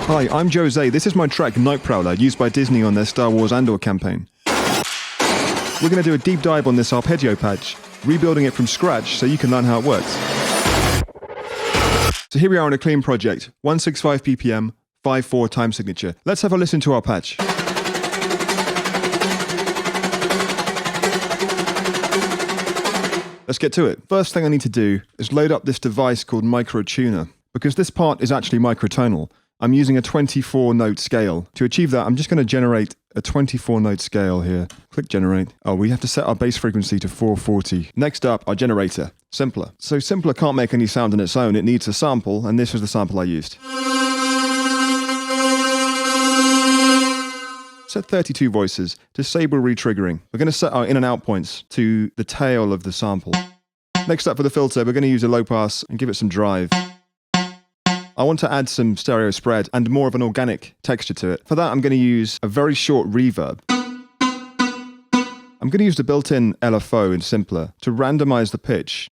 Hi, I'm Joe Zay. This is my track Nightprowler, used by Disney on their Star Wars Andor campaign. We're going to do a deep dive on this arpeggio patch, rebuilding it from scratch so you can learn how it works. So here we are on a clean project, 165 ppm, 5/4 time signature. Let's have a listen to our patch. Let's get to it. First thing I need to do is load up this device called Microtuner, because this part is actually microtonal. I'm using a 24-note scale. To achieve that, I'm just going to generate a 24-note scale here. Click generate. Oh, we have to set our bass frequency to 440. Next up, our generator, Simpler. So Simpler can't make any sound on its own. It needs a sample, and this was the sample I used. Set 32 voices, disable retriggering. We're going to set our in and out points to the tail of the sample. Next up for the filter, we're going to use a low pass and give it some drive. I want to add some stereo spread and more of an organic texture to it. For that, I'm going to use a very short reverb. I'm going to use the built-in LFO in Simpler to randomize the pitch.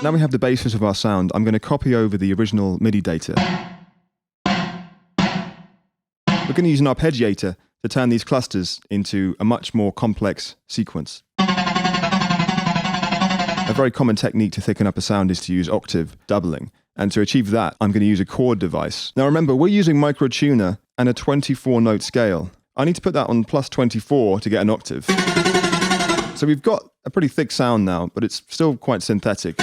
Now we have the basis of our sound. I'm going to copy over the original MIDI data. We're going to use an arpeggiator to turn these clusters into a much more complex sequence. A very common technique to thicken up a sound is to use octave doubling. And to achieve that, I'm going to use a chord device. Now remember, we're using Microtuner and a 24-note scale. I need to put that on plus 24 to get an octave. So we've got a pretty thick sound now, but it's still quite synthetic.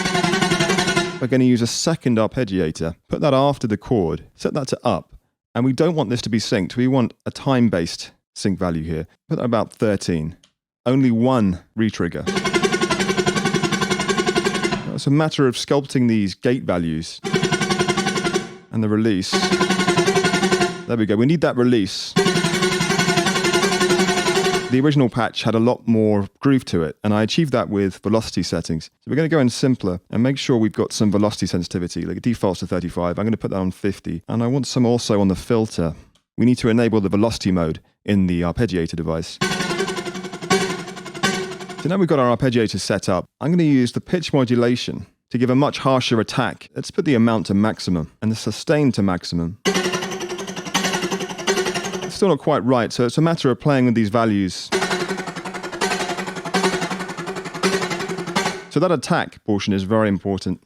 We're going to use a second arpeggiator, put that after the chord, set that to up. And we don't want this to be synced. We want a time-based sync value here. Put that about 13. Only one retrigger. It's a matter of sculpting these gate values and the release. There we go. We need that release. The original patch had a lot more groove to it, and I achieved that with velocity settings. So we're going to go in Simpler and make sure we've got some velocity sensitivity. Like it defaults to 35. I'm going to put that on 50. And I want some also on the filter. We need to enable the velocity mode in the arpeggiator device. So now we've got our arpeggiator set up, I'm going to use the pitch modulation to give a much harsher attack. Let's put the amount to maximum and the sustain to maximum. It's still not quite right, so it's a matter of playing with these values. So that attack portion is very important.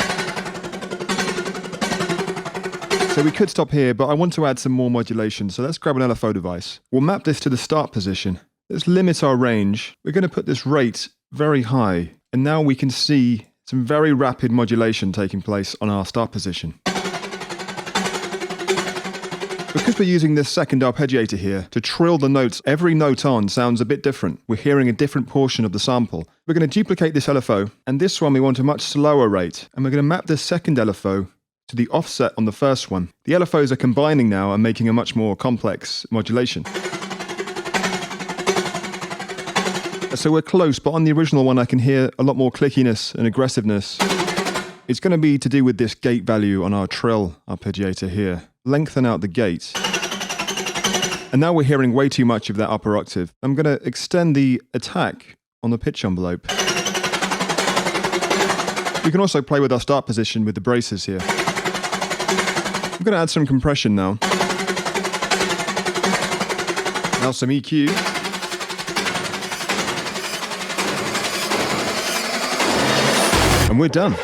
So we could stop here, but I want to add some more modulation, so let's grab an LFO device. We'll map this to the start position. Let's limit our range. We're going to put this rate very high. And now we can see some very rapid modulation taking place on our start position. Because we're using this second arpeggiator here to trill the notes, every note on sounds a bit different. We're hearing a different portion of the sample. We're going to duplicate this LFO, and this one we want a much slower rate. And we're going to map this second LFO to the offset on the first one. The LFOs are combining now and making a much more complex modulation. So we're close, but on the original one I can hear a lot more clickiness and aggressiveness. It's going to be to do with this gate value on our trill arpeggiator here. Lengthen out the gate. And now we're hearing way too much of that upper octave. I'm going to extend the attack on the pitch envelope. We can also play with our start position with the braces here. I'm going to add some compression now. Now some EQ. And we're done.